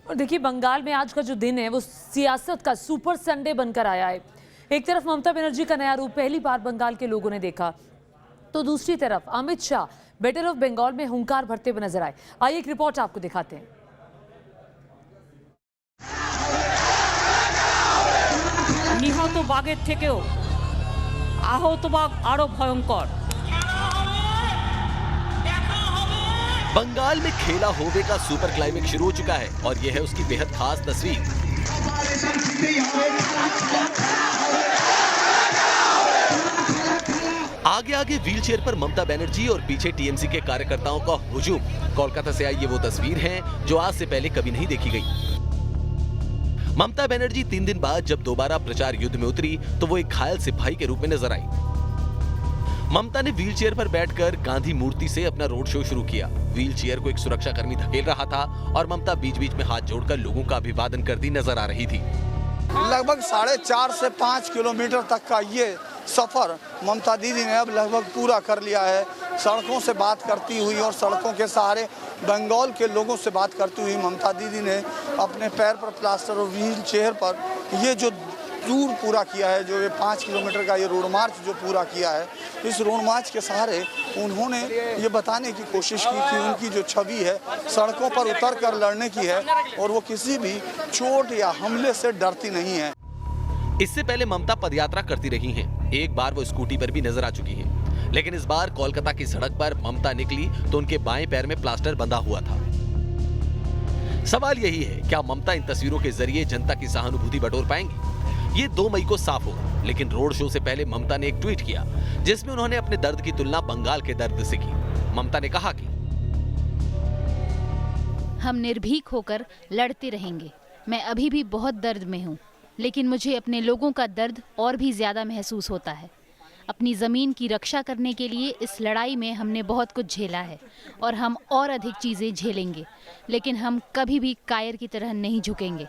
और देखिए, बंगाल में आज का जो दिन है वो सियासत का सुपर संडे बनकर आया है। एक तरफ ममता बनर्जी का नया रूप पहली बार बंगाल के लोगों ने देखा, तो दूसरी तरफ अमित शाह बेटर ऑफ बंगाल में हुंकार भरते हुए नजर आए। आइए एक रिपोर्ट आपको दिखाते हैं। নিহত বাঘের থেকেও আহত বাঘ আরো ভয়ঙ্কর। बंगाल में खेला होवे का सुपर क्लाइमेक्स शुरू हो चुका है और यह है उसकी बेहद खास तस्वीर। आगे आगे व्हीलचेयर पर ममता बनर्जी और पीछे टीएमसी के कार्यकर्ताओं का हुजूम। कोलकाता से आई ये वो तस्वीर है जो आज से पहले कभी नहीं देखी गई। ममता बनर्जी 3 दिन बाद जब दोबारा प्रचार युद्ध में उतरी तो वो एक घायल सिपाही के रूप में नजर आई। ममता ने व्हीलचेयर पर बैठकर गांधी मूर्ति से अपना रोड शो शुरू किया। व्हीलचेयर को एक सुरक्षाकर्मी धकेल रहा था और ममता बीच बीच में हाथ जोड़कर लोगों का अभिवादन करती नजर आ रही थी। लगभग 4.5 से 5 किलोमीटर तक का ये सफर ममता दीदी ने अब लगभग पूरा कर लिया है। सड़कों से बात करती हुई और सड़कों के सहारे बंगाल के लोगों से बात करती हुई ममता दीदी ने अपने पैर पर प्लास्टर और व्हील चेयर पर ये जो टूर पूरा किया है, जो ये 5 किलोमीटर का ये रोड मार्च जो पूरा किया है, इस रोड मार्च के सहारे उन्होंने ये बताने की कोशिश की कि उनकी जो छवि है सड़कों पर उतर कर लड़ने की है और वो किसी भी चोट या हमले से डरती नहीं है। इससे पहले ममता पदयात्रा करती रही हैं। एक बार वो स्कूटी पर भी नजर आ चुकी हैं, लेकिन इस बार कोलकाता की सड़क पर ममता निकली तो उनके बाएं पैर में प्लास्टर बंधा हुआ था। सवाल यही है, क्या ममता इन तस्वीरों के जरिए जनता की सहानुभूति बटोर पाएंगी? ये 2 मई को साफ होगा, लेकिन रोड शो से पहले ममता ने एक ट्वीट किया जिसमें उन्होंने अपने दर्द की तुलना बंगाल के दर्द से की। ममता ने कहा कि हम निर्भीक होकर लड़ते रहेंगे। मैं अभी भी बहुत दर्द में हूँ, लेकिन मुझे अपने लोगों का दर्द और भी ज्यादा महसूस होता है। अपनी ज़मीन की रक्षा करने के लिए इस लड़ाई में हमने बहुत कुछ झेला है और हम और अधिक चीज़ें झेलेंगे, लेकिन हम कभी भी कायर की तरह नहीं झुकेंगे।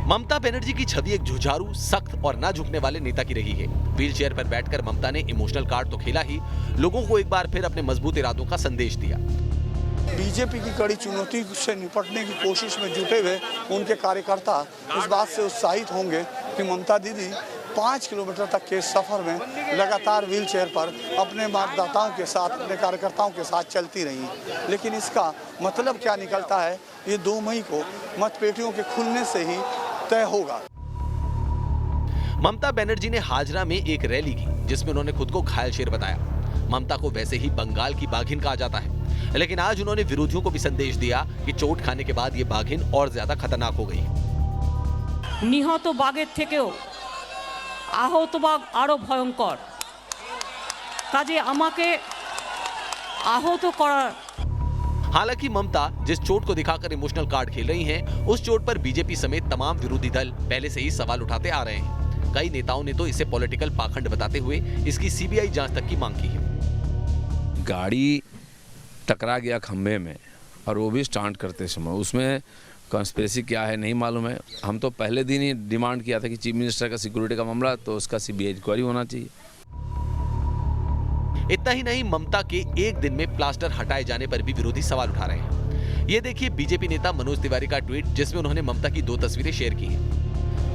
ममता बनर्जी की छवि एक जुझारू, सख्त और ना झुकने वाले नेता की रही है। व्हीलचेयर पर बैठकर ममता ने इमोशनल कार्ड तो खेला ही, लोगों को एक बार फिर अपने मजबूत इरादों का संदेश दिया। बीजेपी की कड़ी चुनौती से निपटने की कोशिश में जुटे हुए उनके कार्यकर्ता इस बात से उत्साहित होंगे कि ममता दीदी 5 किलोमीटर तक के सफर में लगातार व्हीलचेयर पर अपने मतदाताओं के साथ, अपने कार्यकर्ताओं के साथ चलती रही। लेकिन इसका मतलब क्या निकलता है, ये 2 मई को मतपेटियों के खुलने से ही तय होगा। ममता बनर्जी ने हाजरा में एक रैली की जिसमें उन्होंने खुद को घायल शेर बताया। ममता को वैसे ही बंगाल की बाघिन कहा जाता है, लेकिन आज उन्होंने विरोधियों को भी संदेश दिया कि चोट खाने के बाद ये बाघिन और ज्यादा खतरनाक हो गई। নিহত বাঘের থেকেও আহত বাঘ আরো ভয়ঙ্কর। কাজে আমাকে আহত করার। हालांकि ममता जिस चोट को दिखाकर इमोशनल कार्ड खेल रही हैं, उस चोट पर बीजेपी समेत तमाम विरोधी दल पहले से ही सवाल उठाते आ रहे हैं। कई नेताओं ने तो इसे पॉलिटिकल पाखंड बताते हुए इसकी सीबीआई जांच तक की मांग की है। गाड़ी टकरा गया खंबे में और वो भी स्टांट करते समय, उसमें कॉन्स्पिरेसी क्या है नहीं मालूम है। हम तो पहले दिन ही डिमांड किया था कि चीफ मिनिस्टर का सिक्योरिटी का मामला, तो उसका सीबीआई इंक्वायरी होना चाहिए। इतना ही नहीं, ममता के एक दिन में प्लास्टर हटाए जाने पर भी विरोधी सवाल उठा रहे हैं। ये देखिए बीजेपी नेता मनोज तिवारी का ट्वीट जिसमें उन्होंने ममता की 2 तस्वीरें शेयर की हैं।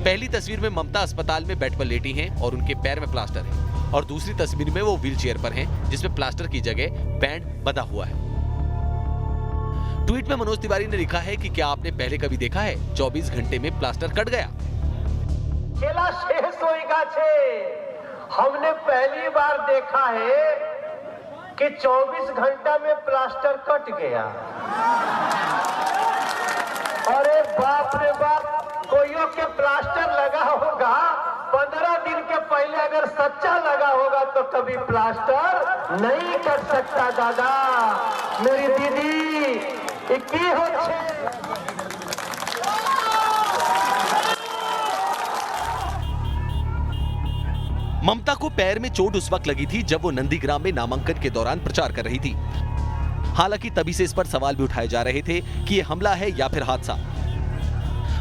पहली तस्वीर में ममता अस्पताल में बेड पर लेटी हैं और उनके पैर में प्लास्टर है, और दूसरी तस्वीर में वो व्हीलचेयर पर हैं जिसमें प्लास्टर की जगह बैंड बंधा हुआ है। ट्वीट में मनोज तिवारी ने लिखा है कि क्या आपने पहले कभी देखा है 24 घंटे में प्लास्टर कट गया? हमने पहली बार देखा है कि 24 घंटा में प्लास्टर कट गया। अरे बाप रे बाप, कोइयों के प्लास्टर लगा होगा 15 दिन के पहले, अगर सच्चा लगा होगा तो कभी प्लास्टर नहीं कर सकता। दादा मेरी दीदी की हो। ममता को पैर में चोट उस वक्त लगी थी जब वो नंदीग्राम में नामांकन के दौरान प्रचार कर रही थी। हालांकि तभी से इस पर सवाल भी उठाए जा रहे थे कि ये हमला है या फिर हादसा।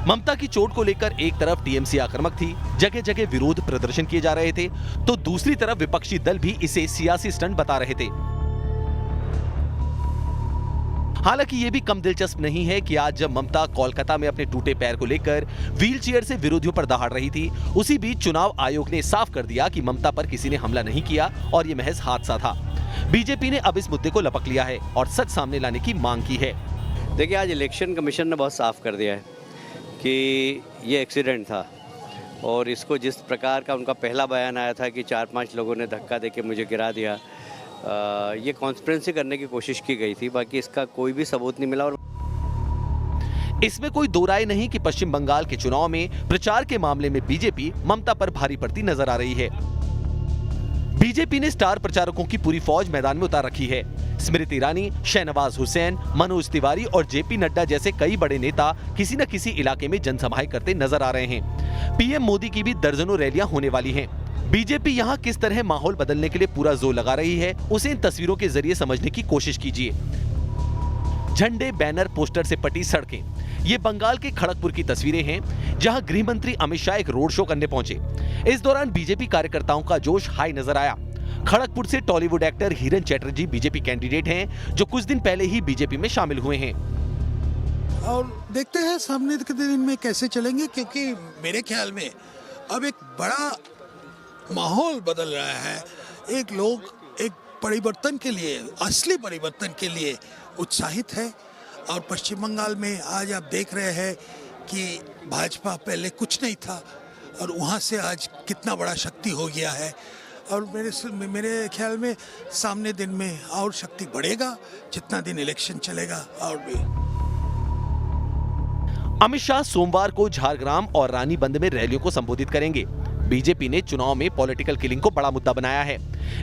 ममता की चोट को लेकर एक तरफ टीएमसी आक्रामक थी, जगह जगह विरोध प्रदर्शन किए जा रहे थे, तो दूसरी तरफ विपक्षी दल भी इसे सियासी स्टंट बता रहे थे। हालांकि ये भी कम दिलचस्प नहीं है कि आज जब ममता कोलकाता में अपने टूटे पैर को लेकर व्हीलचेयर से विरोधियों पर दहाड़ रही थी, उसी बीच चुनाव आयोग ने साफ कर दिया कि ममता पर किसी ने हमला नहीं किया और ये महज हादसा था। बीजेपी ने अब इस मुद्दे को लपक लिया है और सच सामने लाने की मांग की है। देखिए, आज इलेक्शन कमीशन ने बहुत साफ कर दिया है कि ये एक्सीडेंट था और इसको जिस प्रकार का उनका पहला बयान आया था कि 4-5 लोगों ने धक्का देके मुझे गिरा दिया, ये कॉन्स्पिरेंसी करने की कोशिश की गई थी। बाकी इसका कोई भी सबूत नहीं मिला। और इसमें कोई दो राय नहीं कि पश्चिम बंगाल के चुनाव में प्रचार के मामले में बीजेपी ममता पर भारी पड़ती नजर आ रही है। बीजेपी ने स्टार प्रचारकों की पूरी फौज मैदान में उतार रखी है। स्मृति ईरानी, शहनवाज हुसैन, मनोज तिवारी और जेपी नड्डा जैसे कई बड़े नेता किसी न किसी इलाके में जनसभाएं करते नजर आ रहे हैं। पीएम मोदी की भी दर्जनों रैलियां होने वाली हैं। बीजेपी यहां किस तरह माहौल बदलने के लिए पूरा जोर लगा रही है, उसे इन तस्वीरों के जरिए समझने की कोशिश कीजिए। झंडे, बैनर, पोस्टर से पटी सड़कें, ये बंगाल के खड़गपुर की तस्वीरें हैं, जहां गृह मंत्री अमित शाह एक रोड शो करने पहुंचे। इस दौरान बीजेपी कार्यकर्ताओं का जोश हाई नजर आया। खड़गपुर से टॉलीवुड एक्टर हिरन चैटर्जी बीजेपी कैंडिडेट हैं, जो कुछ दिन पहले ही बीजेपी में शामिल हुए हैं। और देखते हैं सामने के दिन में कैसे चलेंगे, क्योंकि मेरे ख्याल में अब एक बड़ा माहौल बदल रहा है। एक लोग एक परिवर्तन के लिए, असली परिवर्तन के लिए उत्साहित है। और पश्चिम बंगाल में आज आप देख रहे हैं कि भाजपा पहले कुछ नहीं था और वहाँ से आज कितना बड़ा शक्ति हो गया है। और मेरे ख्याल में सामने दिन में और शक्ति बढ़ेगा जितना दिन इलेक्शन चलेगा। और भी अमित शाह सोमवार को झारग्राम और रानीबंद में रैलियों को संबोधित करेंगे। बीजेपी ने चुनाव में पॉलिटिकल किलिंग को बड़ा मुद्दा बनाया है,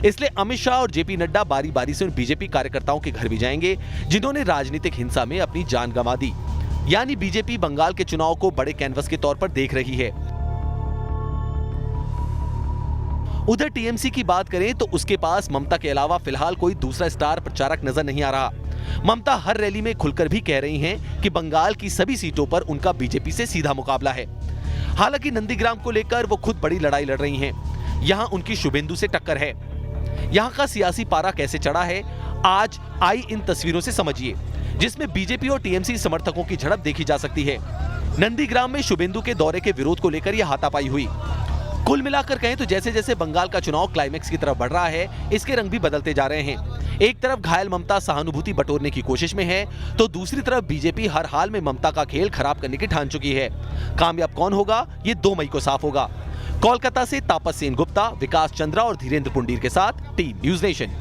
इसलिए अमित शाह और जेपी नड्डा बारी बारी से उन बीजेपी कार्यकर्ताओं के घर भी जाएंगे जिन्होंने राजनीतिक हिंसा में अपनी जान गंवा दी। यानी बीजेपी बंगाल के चुनाव को बड़े कैनवस के तौर पर देख रही है। उधर टीएमसी की बात करें तो उसके पास ममता के अलावा फिलहाल कोई दूसरा स्टार प्रचारक नजर नहीं आ रहा। ममता हर रैली में खुलकर भी कह रही हैं कि बंगाल की सभी सीटों पर उनका बीजेपी से सीधा मुकाबला है। हालांकि नंदीग्राम को लेकर वो खुद बड़ी लड़ाई लड़ रही हैं। यहां उनकी शुभेंदु से टक्कर है। यहां का सियासी पारा कैसे चढ़ा है, आज आई इन तस्वीरों से समझिए, जिसमें बीजेपी और टीएमसी समर्थकों की झड़प देखी जा सकती है। नंदीग्राम में शुभेंदु के दौरे के विरोध को लेकर यह हाथापाई हुई। कुल मिलाकर कहें तो जैसे जैसे बंगाल का चुनाव क्लाइमेक्स की तरफ बढ़ रहा है, इसके रंग भी बदलते जा रहे हैं। एक तरफ घायल ममता सहानुभूति बटोरने की कोशिश में है, तो दूसरी तरफ बीजेपी हर हाल में ममता का खेल खराब करने की ठान चुकी है। कामयाब कौन होगा, ये 2 मई को साफ होगा। कोलकाता से तापस सेन गुप्ता, विकास चंद्रा और धीरेन्द्र पुंडीर के साथ टीम न्यूज नेशन।